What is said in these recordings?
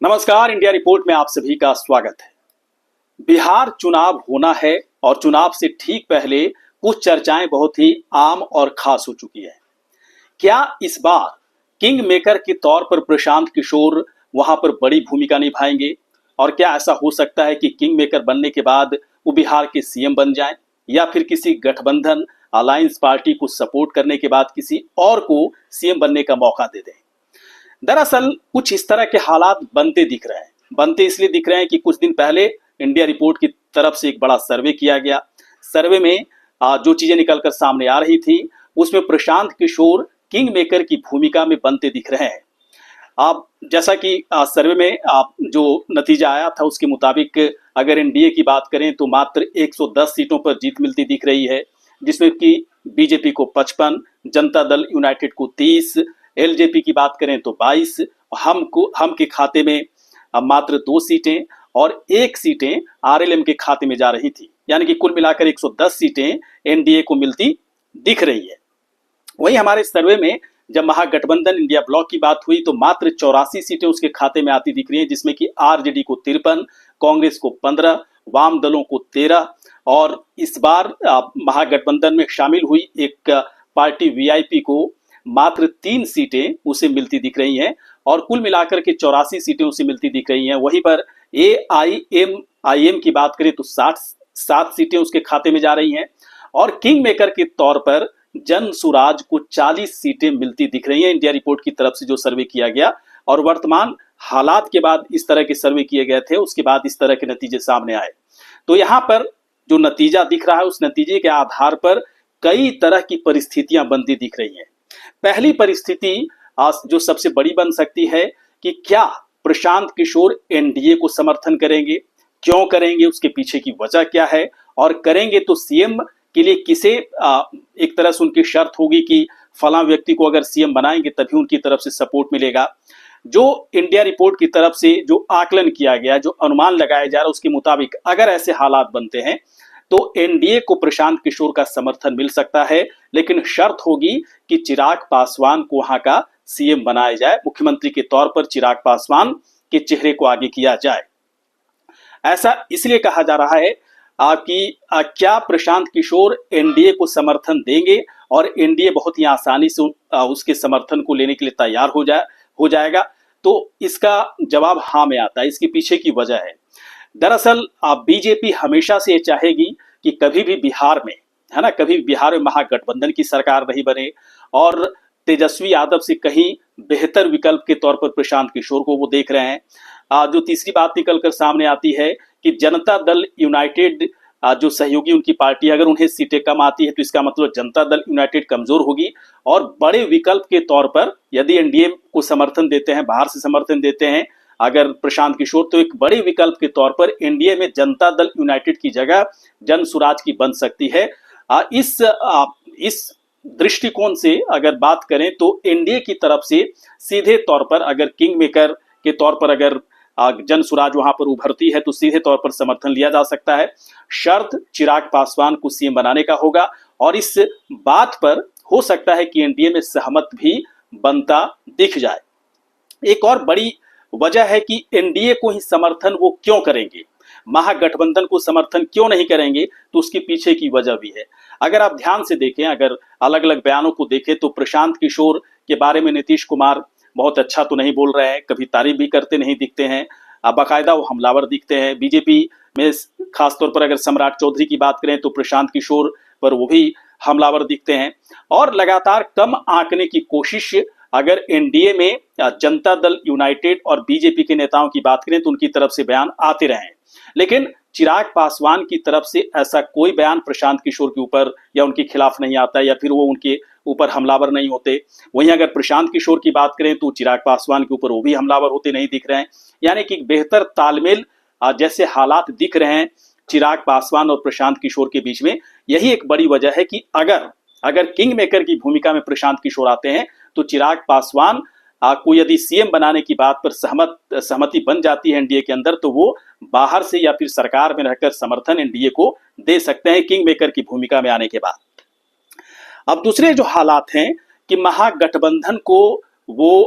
नमस्कार, India report में आप सभी का स्वागत है। बिहार चुनाव होना है और चुनाव से ठीक पहले कुछ चर्चाएं बहुत ही आम और खास हो चुकी है। क्या इस बार किंग मेकर के तौर पर प्रशांत किशोर वहां पर बड़ी भूमिका निभाएंगे? और क्या ऐसा हो सकता है कि किंग मेकर बनने के बाद वो बिहार के सीएम बन जाएं, या फिर किसी गठबंधन अलायंस पार्टी को सपोर्ट करने के बाद किसी और को सीएम बनने का मौका दे दें? दरअसल कुछ इस तरह के हालात बनते दिख रहे हैं। बनते इसलिए दिख रहे हैं कि कुछ दिन पहले इंडिया रिपोर्ट की तरफ से एक बड़ा सर्वे किया गया। सर्वे में जो चीजें निकलकर सामने आ रही थी उसमें प्रशांत किशोर किंग मेकर की भूमिका में बनते दिख रहे हैं। आप जैसा कि सर्वे में जो नतीजा आया था उसके मुताबिक अगर एनडीए की बात करें तो मात्र 110 सीटों पर जीत मिलती दिख रही है, जिसमें कि बीजेपी को 55, जनता दल यूनाइटेड को 30, एलजेपी की बात करें तो 22, हम के खाते में मात्र 2 सीटें और 1 सीटें आरएलएम के खाते में जा रही थी। यानी कि कुल मिलाकर 110 सीटें एनडीए को मिलती दिख रही है। वहीं हमारे सर्वे में जब महागठबंधन इंडिया ब्लॉक की बात हुई तो मात्र 84 सीटें उसके खाते में आती दिख रही हैं, जिसमें कि आरजेडी को 53, कांग्रेस को 15, वाम दलों को 13 और इस बार महागठबंधन में शामिल हुई एक पार्टी वीआईपी को मात्र 3 सीटें उसे मिलती दिख रही हैं और कुल मिलाकर के 84 सीटें उसे मिलती दिख रही हैं। वहीं पर एआईएमआईएम की बात करें तो 7 सीटें उसके खाते में जा रही हैं और किंग मेकर के तौर पर जन सुराज को 40 सीटें मिलती दिख रही हैं इंडिया रिपोर्ट की तरफ से जो सर्वे किया गया। और वर्तमान हालात के बाद इस तरह के सर्वे किए गए थे, उसके बाद इस तरह के नतीजे सामने आए। तो यहाँ पर जो नतीजा दिख रहा है उस नतीजे के आधार पर कई तरह की परिस्थितियां बनती दिख रही हैं। पहली परिस्थिति जो सबसे बड़ी बन सकती है कि क्या प्रशांत किशोर एनडीए को समर्थन करेंगे, क्यों करेंगे, उसके पीछे की वजह क्या है, और करेंगे तो सीएम के लिए किसे एक तरह से उनकी शर्त होगी कि फलां व्यक्ति को अगर सीएम बनाएंगे तभी उनकी तरफ से सपोर्ट मिलेगा। जो इंडिया रिपोर्ट की तरफ से जो आकलन किया गया, जो अनुमान लगाया जा रहा है उसके मुताबिक अगर ऐसे हालात बनते हैं तो एनडीए को प्रशांत किशोर का समर्थन मिल सकता है, लेकिन शर्त होगी कि चिराग पासवान को वहां का सीएम बनाया जाए, मुख्यमंत्री के तौर पर चिराग पासवान के चेहरे को आगे किया जाए। ऐसा इसलिए कहा जा रहा है कि क्या प्रशांत किशोर एनडीए को समर्थन देंगे और एनडीए बहुत ही आसानी से उसके समर्थन को लेने के लिए तैयार हो जाएगा। तो इसका जवाब हाँ में आता है। इसके पीछे की वजह है, दरअसल बीजेपी हमेशा से चाहेगी कि कभी भी बिहार में, है ना, कभी बिहार में महागठबंधन की सरकार नहीं बने और तेजस्वी यादव से कहीं बेहतर विकल्प के तौर पर प्रशांत किशोर को वो देख रहे हैं। जो तीसरी बात निकलकर सामने आती है कि जनता दल यूनाइटेड जो सहयोगी उनकी पार्टी, अगर उन्हें सीटें कम आती है तो इसका मतलब जनता दल यूनाइटेड कमजोर होगी और बड़े विकल्प के तौर पर यदि एनडीए को समर्थन देते हैं, बाहर से समर्थन देते हैं अगर प्रशांत किशोर, तो एक बड़े विकल्प के तौर पर एनडीए में जनता दल यूनाइटेड की जगह जन सुराज की बन सकती है। इस दृष्टिकोण से अगर बात करें तो एनडीए की तरफ से सीधे तौर पर अगर किंग मेकर के तौर पर अगर जन सुराज वहां पर उभरती है तो सीधे तौर पर समर्थन लिया जा सकता है। शर्त चिराग पासवान को सीएम बनाने का होगा और इस बात पर हो सकता है कि एनडीए में सहमत भी बनता दिख जाए। एक और बड़ी वजह है कि एनडीए को ही समर्थन वो क्यों करेंगे, महागठबंधन को समर्थन क्यों नहीं करेंगे, तो उसके पीछे की वजह भी है। अगर आप ध्यान से देखें, अगर अलग अलग बयानों को देखें तो प्रशांत किशोर के बारे में नीतीश कुमार बहुत अच्छा तो नहीं बोल रहे हैं, कभी तारीफ भी करते नहीं दिखते हैं, बाकायदा वो हमलावर दिखते हैं। बीजेपी में खासतौर पर अगर सम्राट चौधरी की बात करें तो प्रशांत किशोर पर वो भी हमलावर दिखते हैं और लगातार कम आंकने की कोशिश अगर एनडीए में जनता दल यूनाइटेड और बीजेपी के नेताओं की बात करें तो उनकी तरफ से बयान आते रहे हैं, लेकिन चिराग पासवान की तरफ से ऐसा कोई बयान प्रशांत किशोर के ऊपर या उनके खिलाफ नहीं आता या फिर वो उनके ऊपर हमलावर नहीं होते। वहीं अगर प्रशांत किशोर की बात करें तो चिराग पासवान के ऊपर वो भी हमलावर होते नहीं दिख रहे हैं। यानी कि बेहतर तालमेल जैसे हालात दिख रहे हैं चिराग पासवान और प्रशांत किशोर के बीच में। यही एक बड़ी वजह है कि अगर किंग मेकर की भूमिका में प्रशांत किशोर आते हैं तो चिराग पासवान को यदि सीएम बनाने की बात पर सहमति बन जाती है एनडीए के अंदर, तो वो बाहर से या फिर सरकार में रहकर समर्थन एनडीए को दे सकते हैं किंग मेकर की भूमिका में आने के बाद। अब दूसरे जो हालात हैं कि महागठबंधन को वो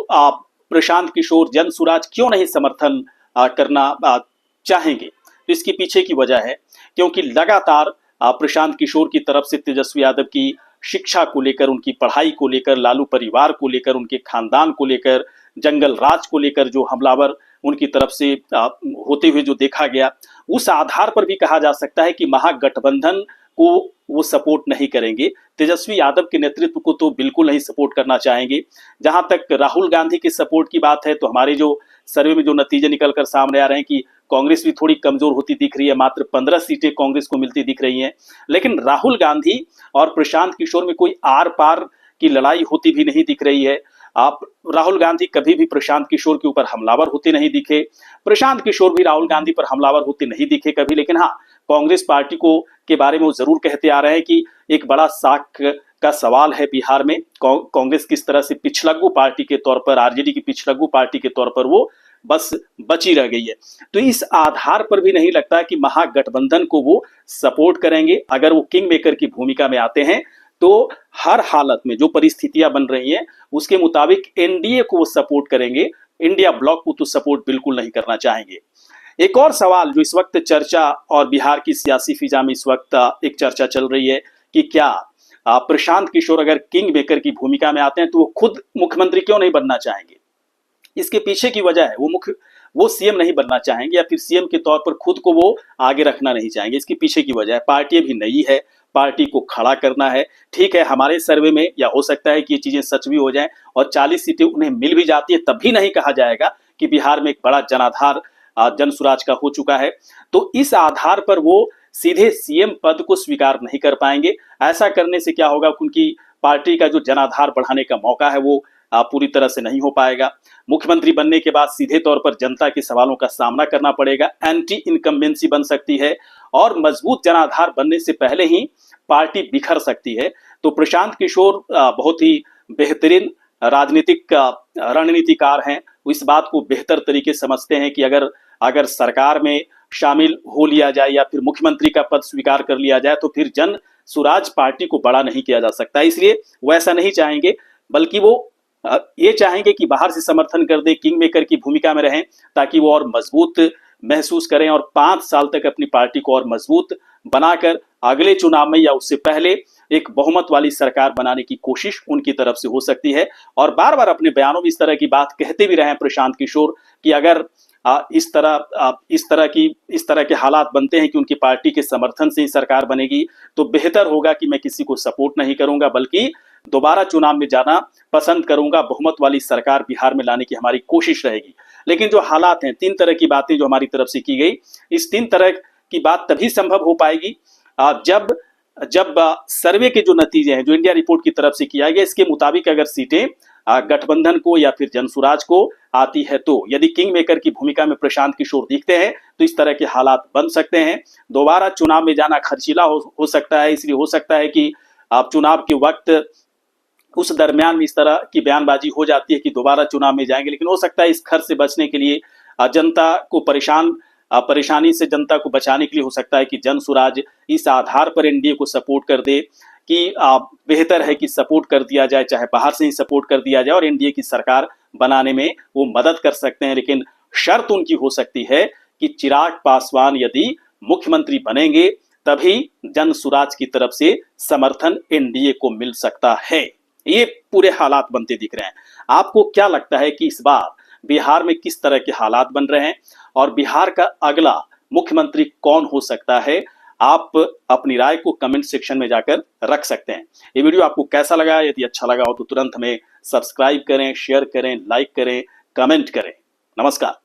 प्रशांत किशोर, जनसुराज क्यों नहीं समर्थन करना चाहेंगे? तो इसके पीछे की वजह है क्योंकि लगातार प्रशांत किशोर की तरफ से तेजस्वी यादव की शिक्षा को लेकर, उनकी पढ़ाई को लेकर, लालू परिवार को लेकर, उनके खानदान को लेकर, जंगल राज को लेकर जो हमलावर उनकी तरफ से होते हुए जो देखा गया, उस आधार पर भी कहा जा सकता है कि महागठबंधन को वो सपोर्ट नहीं करेंगे। तेजस्वी यादव के नेतृत्व को तो बिल्कुल नहीं सपोर्ट करना चाहेंगे। जहां तक राहुल गांधी के सपोर्ट की बात है तो हमारे जो सर्वे में जो नतीजे निकलकर सामने आ रहे हैं कि कांग्रेस भी थोड़ी कमजोर होती दिख रही है, मात्र 15 सीटें कांग्रेस को मिलती दिख रही हैं। लेकिन राहुल गांधी और प्रशांत किशोर में कोई आर पार की लड़ाई होती भी नहीं दिख रही है। आप राहुल गांधी कभी भी प्रशांत किशोर के ऊपर हमलावर होते नहीं दिखे, प्रशांत किशोर भी राहुल गांधी पर हमलावर होते नहीं दिखे कभी। लेकिन हाँ, कांग्रेस पार्टी को के बारे में वो जरूर कहते आ रहे हैं कि एक बड़ा साख का सवाल है बिहार में, कांग्रेस किस तरह से पिछलग्गू पार्टी के तौर पर, आरजेडी की पिछलग्गू पार्टी के तौर पर वो बस बची रह गई है। तो इस आधार पर भी नहीं लगता कि महागठबंधन को वो सपोर्ट करेंगे। अगर वो किंग मेकर की भूमिका में आते हैं तो हर हालत में जो परिस्थितियां बन रही हैं उसके मुताबिक एनडीए को वो सपोर्ट करेंगे, इंडिया ब्लॉक को तो सपोर्ट बिल्कुल नहीं करना चाहेंगे। एक और सवाल जो इस वक्त चर्चा और बिहार की सियासी फिजा में इस वक्त एक चर्चा चल रही है कि क्या प्रशांत किशोर अगर किंग मेकर की भूमिका में आते हैं तो वो खुद मुख्यमंत्री क्यों नहीं बनना चाहेंगे? इसके पीछे की वजह है वो सीएम नहीं बनना चाहेंगे या फिर सीएम के तौर पर खुद को वो आगे रखना नहीं चाहेंगे। इसके पीछे की वजह है पार्टी अभी नई है, पार्टी को खड़ा करना है। ठीक है, हमारे सर्वे में या हो सकता है कि ये चीजें सच भी हो जाएं और 40 सीटें उन्हें मिल भी जाती है, तब भी नहीं कहा जाएगा कि बिहार में एक बड़ा जनाधार जनसुराज का हो चुका है। तो इस आधार पर वो सीधे सीएम पद को स्वीकार नहीं कर पाएंगे। ऐसा करने से क्या होगा, उनकी पार्टी का जो जनाधार बढ़ाने का मौका है वो पूरी तरह से नहीं हो पाएगा। मुख्यमंत्री बनने के बाद सीधे तौर पर जनता के सवालों का सामना करना पड़ेगा, एंटी इनकम्बेंसी बन सकती है और मजबूत जनाधार बनने से पहले ही पार्टी बिखर सकती है। तो प्रशांत किशोर बहुत ही बेहतरीन राजनीतिक रणनीतिकार हैं। वो इस बात को बेहतर तरीके समझते हैं कि अगर सरकार में शामिल हो लिया जाए या फिर मुख्यमंत्री का पद स्वीकार कर लिया जाए तो फिर जन सुराज पार्टी को बड़ा नहीं किया जा सकता। इसलिए वो ऐसा नहीं चाहेंगे, बल्कि वो ये चाहेंगे कि बाहर से समर्थन कर दे, किंग मेकर की भूमिका में रहें ताकि वो और मजबूत महसूस करें और 5 साल तक अपनी पार्टी को और मजबूत बनाकर अगले चुनाव में या उससे पहले एक बहुमत वाली सरकार बनाने की कोशिश उनकी तरफ से हो सकती है। और बार बार अपने बयानों में इस तरह की बात कहते भी रहे प्रशांत किशोर कि अगर इस तरह के हालात बनते हैं कि उनकी पार्टी के समर्थन से ही सरकार बनेगी तो बेहतर होगा कि मैं किसी को सपोर्ट नहीं करूंगा, बल्कि दोबारा चुनाव में जाना पसंद करूंगा, बहुमत वाली सरकार बिहार में लाने की हमारी कोशिश रहेगी। लेकिन जो हालात हैं, 3 तरह की बातें जो हमारी तरफ से की गई, इस 3 तरह की बात तभी संभव हो पाएगी जब सर्वे के जो नतीजे हैं जो इंडिया रिपोर्ट की तरफ से किया गया, इसके मुताबिक अगर सीटें गठबंधन को या फिर जनसुराज को आती है तो यदि किंग मेकर की भूमिका में प्रशांत किशोर दिखते हैं तो इस तरह के हालात बन सकते हैं। दोबारा चुनाव में जाना खर्चीला हो सकता है, इसलिए हो सकता है कि आप चुनाव के वक्त उस दरमियान में इस तरह की बयानबाजी हो जाती है कि दोबारा चुनाव में जाएंगे। लेकिन हो सकता है इस खर्च से बचने के लिए जनता को परेशानी से जनता को बचाने के लिए हो सकता है कि जनसुराज इस आधार पर एनडीए को सपोर्ट कर दे कि बेहतर है कि सपोर्ट कर दिया जाए, चाहे बाहर से ही सपोर्ट कर दिया जाए और एनडीए की सरकार बनाने में वो मदद कर सकते हैं। लेकिन शर्त उनकी हो सकती है कि चिराग पासवान यदि मुख्यमंत्री बनेंगे तभी जनसुराज की तरफ से समर्थन एनडीए को मिल सकता है। ये पूरे हालात बनते दिख रहे हैं। आपको क्या लगता है कि इस बार बिहार में किस तरह के हालात बन रहे हैं और बिहार का अगला मुख्यमंत्री कौन हो सकता है? आप अपनी राय को कमेंट सेक्शन में जाकर रख सकते हैं। ये वीडियो आपको कैसा लगा? यदि अच्छा लगा हो तो तुरंत हमें सब्सक्राइब करें, शेयर करें, लाइक करें, कमेंट करें। नमस्कार।